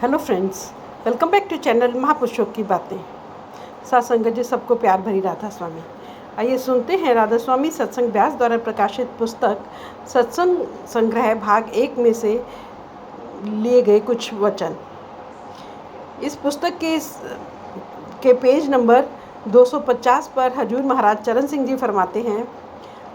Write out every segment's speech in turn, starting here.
Hello friends, welcome back to channel महापुरुषों की बातें। सत्संग जी सबको प्यार भरी राधा स्वामी। आइए सुनते हैं राधा स्वामी सत्संग व्यास द्वारा प्रकाशित पुस्तक सत्संग संग्रह भाग 1 में से लिए गए कुछ वचन। इस पुस्तक के पेज नंबर 250 पर हजूर महाराज चरण सिंह जी फरमाते हैं,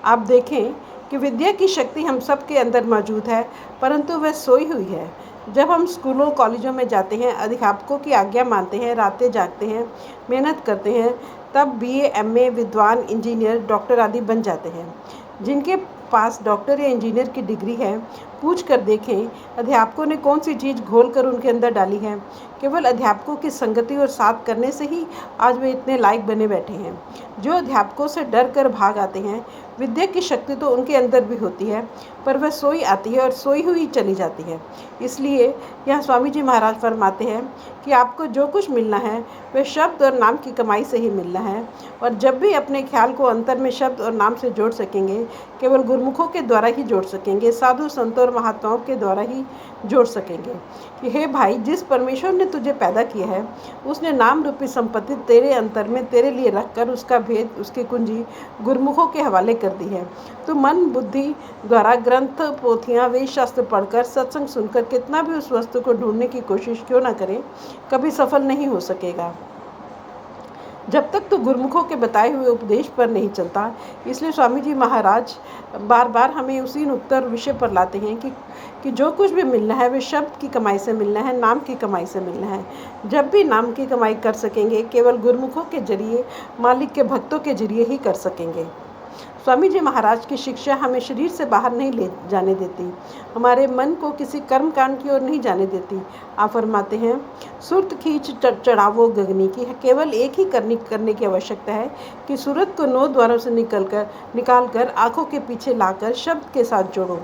आप देखें कि विद्या की शक्ति हम सब के अंदर मौजूद है, परंतु वह सोई हुई है। जब हम स्कूलों कॉलेजों में जाते हैं, अध्यापकों की आज्ञा मानते हैं, रातें जागते हैं, मेहनत करते हैं, तब बीए, एमए, विद्वान, इंजीनियर, डॉक्टर आदि बन जाते हैं। जिनके पास डॉक्टर या इंजीनियर की डिग्री है, पूछ कर देखें अध्यापकों ने कौन सी चीज़ घोल कर उनके अंदर डाली है। केवल अध्यापकों की संगति और साथ करने से ही आज वे इतने लायक बने बैठे हैं। जो अध्यापकों से डर कर भाग आते हैं, विद्या की शक्ति तो उनके अंदर भी होती है, पर वह सोई आती है और सोई हुई चली जाती है। इसलिए यहाँ स्वामी जी महाराज फरमाते हैं कि आपको जो कुछ मिलना है वह शब्द और नाम की कमाई से ही मिलना है। और जब भी अपने ख्याल को अंतर में शब्द और नाम से जोड़ सकेंगे, केवल गुरुमुखों के द्वारा ही जोड़ सकेंगे, साधु संतों और महात्माओं के द्वारा ही जोड़ सकेंगे कि हे भाई, जिस परमेश्वर ने तुझे पैदा किया है, उसने नाम रूपी संपत्ति तेरे अंतर में तेरे लिए रखकर उसका भेद, उसकी कुंजी गुरुमुखों के हवाले कर दी है। तो मन बुद्धि द्वारा ग्रंथ, पोथियाँ, वेद शास्त्र पढ़कर, सत्संग सुनकर कितना भी उस वस्तु को ढूंढने की कोशिश क्यों ना करे, कभी सफल नहीं हो सकेगा, जब तक तो गुरुमुखों के बताए हुए उपदेश पर नहीं चलता। इसलिए स्वामी जी महाराज बार बार हमें उसी नुक्ता और विषय पर लाते हैं कि जो कुछ भी मिलना है वे शब्द की कमाई से मिलना है, नाम की कमाई से मिलना है। जब भी नाम की कमाई कर सकेंगे, केवल गुरुमुखों के जरिए, मालिक के भक्तों के जरिए ही कर सकेंगे। स्वामी जी महाराज की शिक्षा हमें शरीर से बाहर नहीं ले जाने देती, हमारे मन को किसी कर्म कांड की ओर नहीं जाने देती। आप फरमाते हैं, सुरत खींच चढ़ावो गगनी की, केवल एक ही करने की आवश्यकता है कि सूरत को 9 द्वारों से निकाल कर आँखों के पीछे लाकर शब्द के साथ जोड़ो।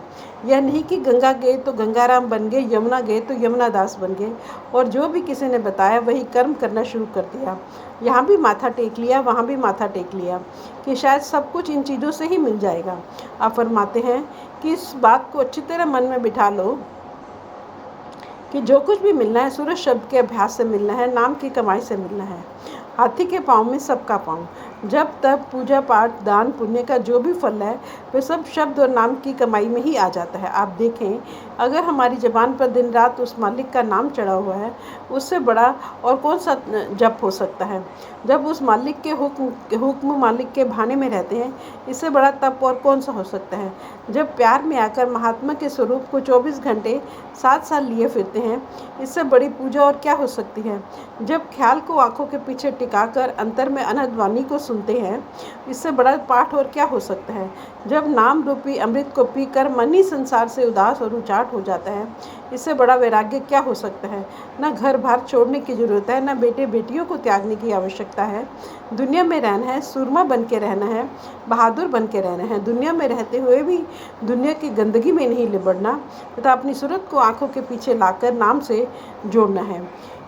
यह नहीं कि गंगा गए तो गंगाराम बन गए, यमुना गए तो यमुना दास बन गए और जो भी किसी ने बताया वही कर्म करना शुरू कर दिया। यहाँ भी माथा टेक लिया, वहाँ भी माथा टेक लिया कि शायद सब कुछ इन चीज़ों से ही मिल जाएगा। आप फरमाते हैं कि इस बात को अच्छी तरह मन में बिठा लो कि जो कुछ भी मिलना है सूरज शब्द के अभ्यास से मिलना है, नाम की कमाई से मिलना है। हाथी के पाँव में सबका पाँव। जब तक पूजा पाठ, दान पुण्य का जो भी फल है वह सब शब्द और नाम की कमाई में ही आ जाता है। आप देखें, अगर हमारी ज़बान पर दिन रात उस मालिक का नाम चढ़ा हुआ है, उससे बड़ा और कौन सा जप हो सकता है। जब उस मालिक के हुक्म मालिक के भाने में रहते हैं, इससे बड़ा तप और कौन सा हो सकता है। जब प्यार में आकर महात्मा के स्वरूप को 24 घंटे 7 साल लिए फिरते हैं, इससे बड़ी पूजा और क्या हो सकती है। जब ख्याल को आंखों के पीछे टिकाकर अंतर में अनहद वाणी को सुनते हैं, इससे बड़ा पाठ और क्या हो सकता है। जब नाम रूपी अमृत को पीकर मन ही संसार से उदास और उचाट हो जाता है, इससे बड़ा वैराग्य क्या हो सकता है। न घर बार छोड़ने की जरूरत है, न बेटे बेटियों को त्यागने की आवश्यकता है। दुनिया में रहना है, सूरमा बन के रहना है, बहादुर बन के रहना है। दुनिया में रहते हुए भी दुनिया की गंदगी में नहीं लिबड़ना तथा अपनी सूरत को आंखों के पीछे लाकर नाम से जोड़ना है।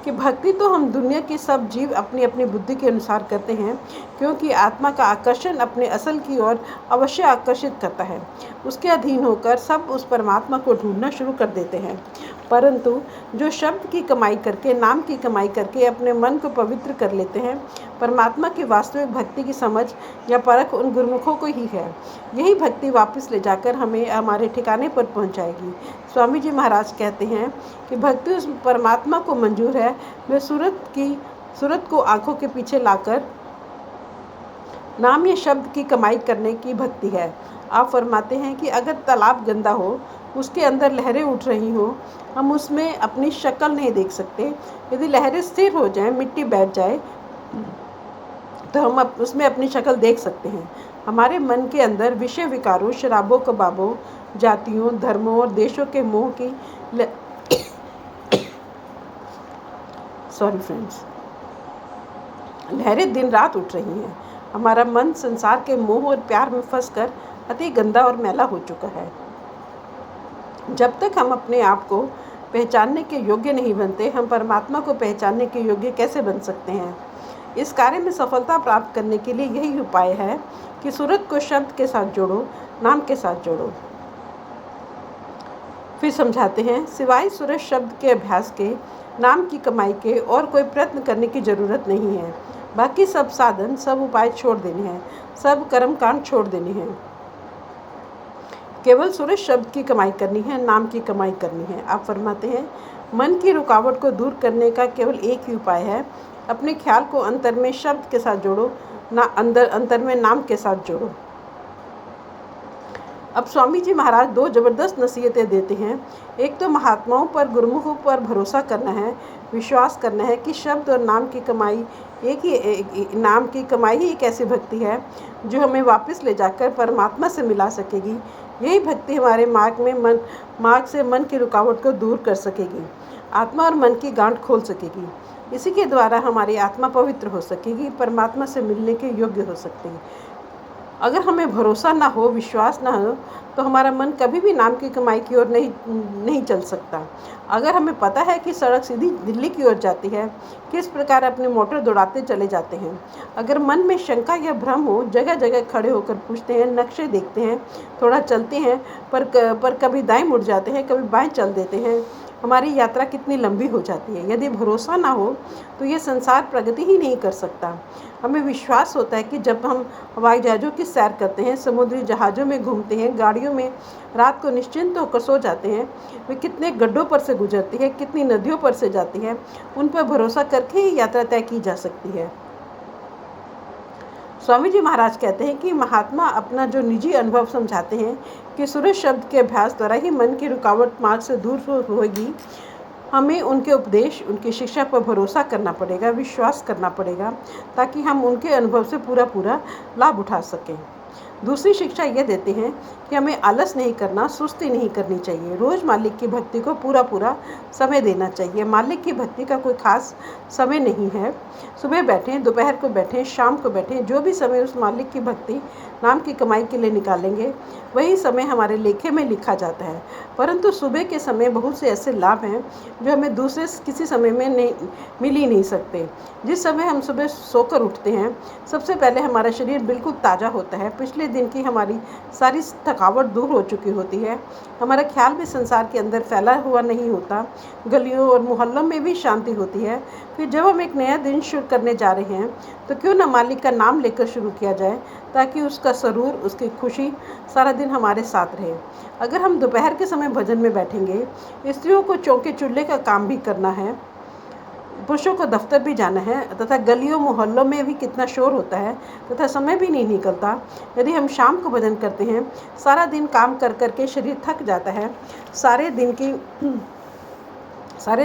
कि भक्ति तो हम दुनिया के सब जीव अपनी अपनी बुद्धि के अनुसार करते हैं, क्योंकि आत्मा का आकर्षण अपने असल की ओर अवश्य आकर्षित करता है। उसके अधीन होकर सब उस परमात्मा को ढूंढना शुरू कर देते हैं। परंतु जो शब्द की कमाई करके, नाम की कमाई करके अपने मन को पवित्र कर लेते हैं, परमात्मा की वास्तविक भक्ति की समझ या परख उन गुरुमुखों को ही है। यही भक्ति वापस ले जाकर हमें हमारे ठिकाने पर पहुंचाएगी। स्वामी जी महाराज कहते हैं कि भक्ति उस परमात्मा को मंजूर है, वह सूरत को आंखों के पीछे लाकर नाम या शब्द की कमाई करने की भक्ति है। आप फरमाते हैं कि अगर तालाब गंदा हो, उसके अंदर लहरें उठ रही हों, हम उसमें अपनी शक्ल नहीं देख सकते। यदि लहरें स्थिर हो जाएं, मिट्टी बैठ जाए, तो हम उसमें अपनी शक्ल देख सकते हैं। हमारे मन के अंदर विषय विकारों, शराबों, कबाबों, जातियों, धर्मों और देशों के मोह की लहरें दिन रात उठ रही हैं। हमारा मन संसार के मोह और प्यार में फंसकर अति गंदा और मैला हो चुका है। जब तक हम अपने आप को पहचानने के योग्य नहीं बनते, हम परमात्मा को पहचानने के योग्य कैसे बन सकते हैं। इस कार्य में सफलता प्राप्त करने के लिए यही उपाय है कि सूरत को शब्द के साथ जोड़ो, नाम के साथ जोड़ो। फिर समझाते हैं, सिवाय सूरज शब्द के अभ्यास के, नाम की कमाई के और कोई प्रयत्न करने की जरूरत नहीं है। बाकी सब साधन, सब उपाय छोड़ देने हैं, सब कर्मकांड छोड़ देने हैं। केवल सूरज शब्द की कमाई करनी है, नाम की कमाई करनी है। आप फरमाते हैं, मन की रुकावट को दूर करने का केवल एक ही उपाय है, अपने ख्याल को अंतर में शब्द के साथ जोड़ो, ना अंतर में नाम के साथ जोड़ो। अब स्वामी जी महाराज दो जबरदस्त नसीहतें देते हैं। एक तो महात्माओं पर, गुरुमुखों पर भरोसा करना है, विश्वास करना है कि शब्द और नाम की कमाई नाम की कमाई ही एक ऐसी भक्ति है जो हमें वापस ले जाकर परमात्मा से मिला सकेगी। यही भक्ति हमारे मार्ग से मन की रुकावट को दूर कर सकेगी, आत्मा और मन की गांठ खोल सकेगी। इसी के द्वारा हमारी आत्मा पवित्र हो सकेगी, परमात्मा से मिलने के योग्य हो सकती है। अगर हमें भरोसा ना हो, विश्वास ना हो, तो हमारा मन कभी भी नाम की कमाई की ओर नहीं चल सकता। अगर हमें पता है कि सड़क सीधी दिल्ली की ओर जाती है, किस प्रकार अपनी मोटर दौड़ाते चले जाते हैं। अगर मन में शंका या भ्रम हो, जगह जगह खड़े होकर पूछते हैं, नक्शे देखते हैं, थोड़ा चलते हैं, पर कभी दाएं मुड़ जाते हैं, कभी बाएं चल देते हैं, हमारी यात्रा कितनी लंबी हो जाती है। यदि भरोसा ना हो तो ये संसार प्रगति ही नहीं कर सकता। हमें विश्वास होता है कि जब हम हवाई जहाज़ों की सैर करते हैं, समुद्री जहाज़ों में घूमते हैं, गाड़ियों में रात को निश्चिंत होकर सो जाते हैं, वे कितने गड्ढों पर से गुजरती है, कितनी नदियों पर से जाती है, उन पर भरोसा करके ही यात्रा तय की जा सकती है। स्वामी जी महाराज कहते हैं कि महात्मा अपना जो निजी अनुभव समझाते हैं कि सूरज शब्द के अभ्यास द्वारा ही मन की रुकावट मार्ग से दूर होगी। हमें उनके उपदेश, उनकी शिक्षा पर भरोसा करना पड़ेगा, विश्वास करना पड़ेगा, ताकि हम उनके अनुभव से पूरा लाभ उठा सकें। दूसरी शिक्षा यह देते हैं कि हमें आलस नहीं करना, सुस्ती नहीं करनी चाहिए। रोज़ मालिक की भक्ति को पूरा समय देना चाहिए। मालिक की भक्ति का कोई खास समय नहीं है। सुबह बैठें, दोपहर को बैठें, शाम को बैठें, जो भी समय उस मालिक की भक्ति नाम की कमाई के लिए निकालेंगे, वही समय हमारे लेखे में लिखा जाता है। परंतु सुबह के समय बहुत से ऐसे लाभ हैं जो हमें दूसरे किसी समय में मिल ही नहीं सकते। जिस समय हम सुबह सोकर उठते हैं, सबसे पहले हमारा शरीर बिल्कुल ताज़ा होता है। पिछले दिन की हमारी सारी थकावट दूर हो चुकी होती है। हमारा ख्याल भी संसार के अंदर फैला हुआ नहीं होता। गलियों और मोहल्लों में भी शांति होती है। फिर जब हम एक नया दिन शुरू करने जा रहे हैं, तो क्यों ना मालिक का नाम लेकर शुरू किया जाए, ताकि उसका सरूर, उसकी खुशी सारा दिन हमारे साथ रहे। अगर हम दोपहर के समय भजन में बैठेंगे, स्त्रियों को चौके चूल्हे का काम भी करना है, पुरुषों को दफ्तर भी जाना है, तथा गलियों मोहल्लों में भी कितना शोर होता है, तथा समय भी नहीं निकलता। यदि हम शाम को भजन करते हैं, सारा दिन काम कर के शरीर थक जाता है। सारे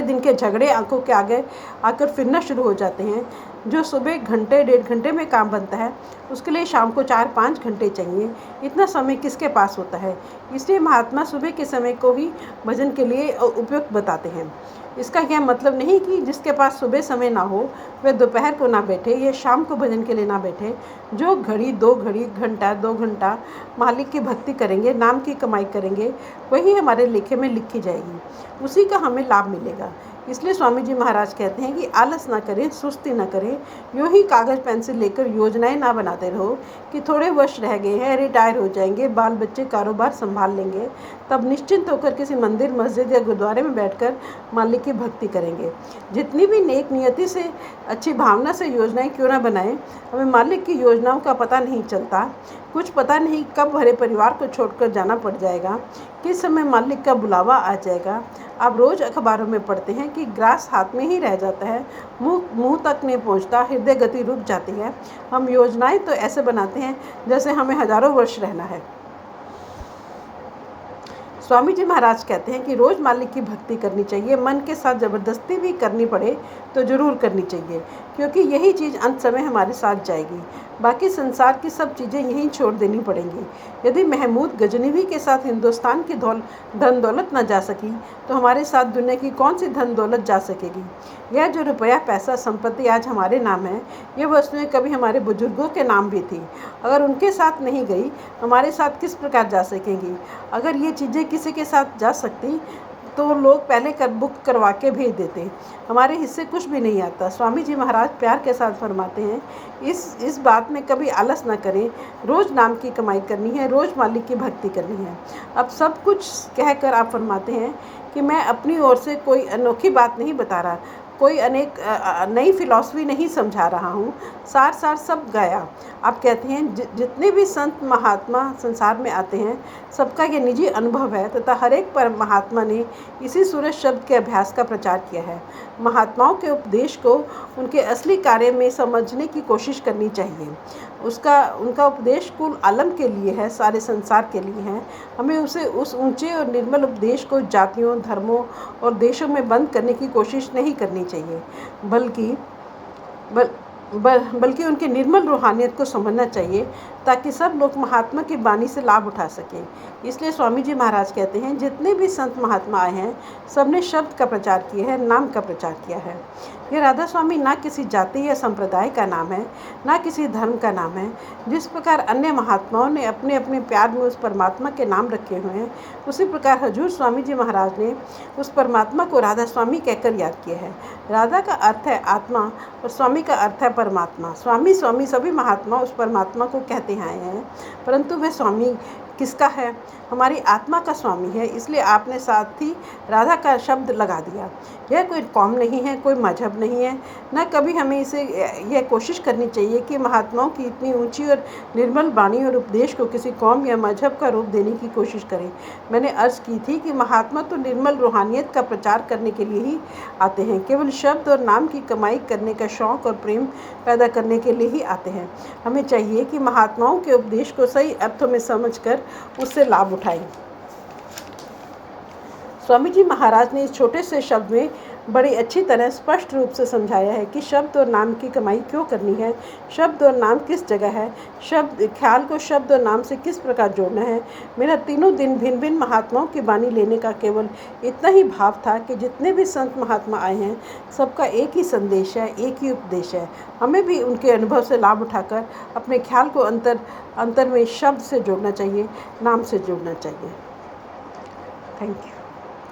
दिन के झगड़े आंखों के आगे आकर फिरना शुरू हो जाते हैं। जो सुबह घंटे 1.5 घंटे में काम बनता है, उसके लिए शाम को 4-5 घंटे चाहिए। इतना समय किसके पास होता है? इसलिए महात्मा सुबह के समय को ही भजन के लिए उपयुक्त बताते हैं। इसका यह मतलब नहीं कि जिसके पास सुबह समय ना हो, वह दोपहर को ना बैठे या शाम को भजन के लिए ना बैठे। जो घड़ी 2 घड़ी, घंटा 2 घंटा मालिक की भक्ति करेंगे, नाम की कमाई करेंगे, वही हमारे लेखे में लिखी जाएगी, उसी का हमें लाभ मिलेगा। इसलिए स्वामी जी महाराज कहते हैं कि आलस ना करें, सुस्ती ना करें। यूँ ही कागज़ पेंसिल लेकर योजनाएं ना बनाते रहो कि थोड़े वर्ष रह गए हैं, रिटायर हो जाएंगे, बाल बच्चे कारोबार संभाल लेंगे, तब निश्चिंत होकर किसी मंदिर, मस्जिद या गुरुद्वारे में बैठकर मालिक की भक्ति करेंगे। जितनी भी नेक नियति से, अच्छी भावना से योजनाएं क्यों ना बनाएं, हमें मालिक की योजनाओं का पता नहीं चलता। कुछ पता नहीं कब भरे परिवार को छोड़कर जाना पड़ जाएगा, किस समय मालिक का बुलावा आ जाएगा। आप रोज़ अखबारों में पढ़ते हैं कि ग्रास हाथ में ही रह जाता है, मुंह तक नहीं पहुंचता, हृदय गति रुक जाती है। हम योजनाएं तो ऐसे बनाते हैं जैसे हमें हजारों वर्ष रहना है। स्वामी जी महाराज कहते हैं कि रोज़ मालिक की भक्ति करनी चाहिए। मन के साथ ज़बरदस्ती भी करनी पड़े तो ज़रूर करनी चाहिए, क्योंकि यही चीज़ अंत समय हमारे साथ जाएगी। बाकी संसार की सब चीज़ें यहीं छोड़ देनी पड़ेंगी। यदि महमूद गजनवी के साथ हिंदुस्तान की धन दौलत न जा सकी, तो हमारे साथ दुनिया की कौन सी धन दौलत जा सकेगी? यह जो रुपया, पैसा, संपत्ति आज हमारे नाम है, ये वस्तुएं कभी हमारे बुजुर्गों के नाम भी थी। अगर उनके साथ नहीं गई, हमारे साथ किस प्रकार जा सकेंगी? अगर ये चीज़ें किसी के साथ जा सकती तो लोग पहले बुक करवा के भेज देते हैं, हमारे हिस्से कुछ भी नहीं आता। स्वामी जी महाराज प्यार के साथ फरमाते हैं, इस बात में कभी आलस न करें, रोज़ नाम की कमाई करनी है, रोज़ मालिक की भक्ति करनी है। अब सब कुछ कहकर आप फरमाते हैं कि मैं अपनी ओर से कोई अनोखी बात नहीं बता रहा, कोई नई फिलॉसफी नहीं समझा रहा हूँ, सार सार सब गया। आप कहते हैं जितने भी संत महात्मा संसार में आते हैं सबका ये निजी अनुभव है तथा हर एक पर महात्मा ने इसी सूरज शब्द के अभ्यास का प्रचार किया है। महात्माओं के उपदेश को उनके असली कार्य में समझने की कोशिश करनी चाहिए। उनका उपदेश कुल आलम के लिए है, सारे संसार के लिए है। हमें उस ऊंचे और निर्मल उपदेश को जातियों, धर्मों और देशों में बंद करने की कोशिश नहीं करनी चाहिए, बल्कि उनकी निर्मल रूहानियत को समझना चाहिए ताकि सब लोग महात्मा की वाणी से लाभ उठा सकें। इसलिए स्वामी जी महाराज कहते हैं जितने भी संत महात्मा आए हैं सबने शब्द का प्रचार किया है, नाम का प्रचार किया है। ये राधा स्वामी ना किसी जाति या संप्रदाय का नाम है, ना किसी धर्म का नाम है। जिस प्रकार अन्य महात्माओं ने अपने अपने प्यार में उस परमात्मा के नाम रखे हुए हैं, उसी प्रकार हजूर स्वामी जी महाराज ने उस परमात्मा को राधा स्वामी कहकर याद किया है। राधा का अर्थ है आत्मा और स्वामी का अर्थ है परमात्मा। स्वामी स्वामी सभी महात्मा उस परमात्मा को कहते आए हैं, परंतु वह स्वामी किसका है? हमारी आत्मा का स्वामी है। इसलिए आपने साथ ही राधा का शब्द लगा दिया। यह कोई कौम नहीं है, कोई मजहब नहीं है, न कभी हमें यह कोशिश करनी चाहिए कि महात्माओं की इतनी ऊंची और निर्मल वाणी और उपदेश को किसी कौम या मजहब का रूप देने की कोशिश करें। मैंने अर्ज की थी कि महात्मा तो निर्मल रूहानियत का प्रचार करने के लिए ही आते हैं, केवल शब्द और नाम की कमाई करने का शौक़ और प्रेम पैदा करने के लिए ही आते हैं। हमें चाहिए कि महात्माओं के उपदेश को सही अर्थों में समझकर उससे लाभ उठाएं। स्वामी जी महाराज ने इस छोटे से शब्द में बड़ी अच्छी तरह स्पष्ट रूप से समझाया है कि शब्द और नाम की कमाई क्यों करनी है, शब्द और नाम किस जगह है, ख्याल को शब्द और नाम से किस प्रकार जोड़ना है। मेरा तीनों दिन भिन्न भिन्न महात्माओं की वाणी लेने का केवल इतना ही भाव था कि जितने भी संत महात्मा आए हैं सबका एक ही संदेश है, एक ही उपदेश है। हमें भी उनके अनुभव से लाभ उठाकर अपने ख्याल को अंतर में शब्द से जोड़ना चाहिए, नाम से जोड़ना चाहिए। Thank you.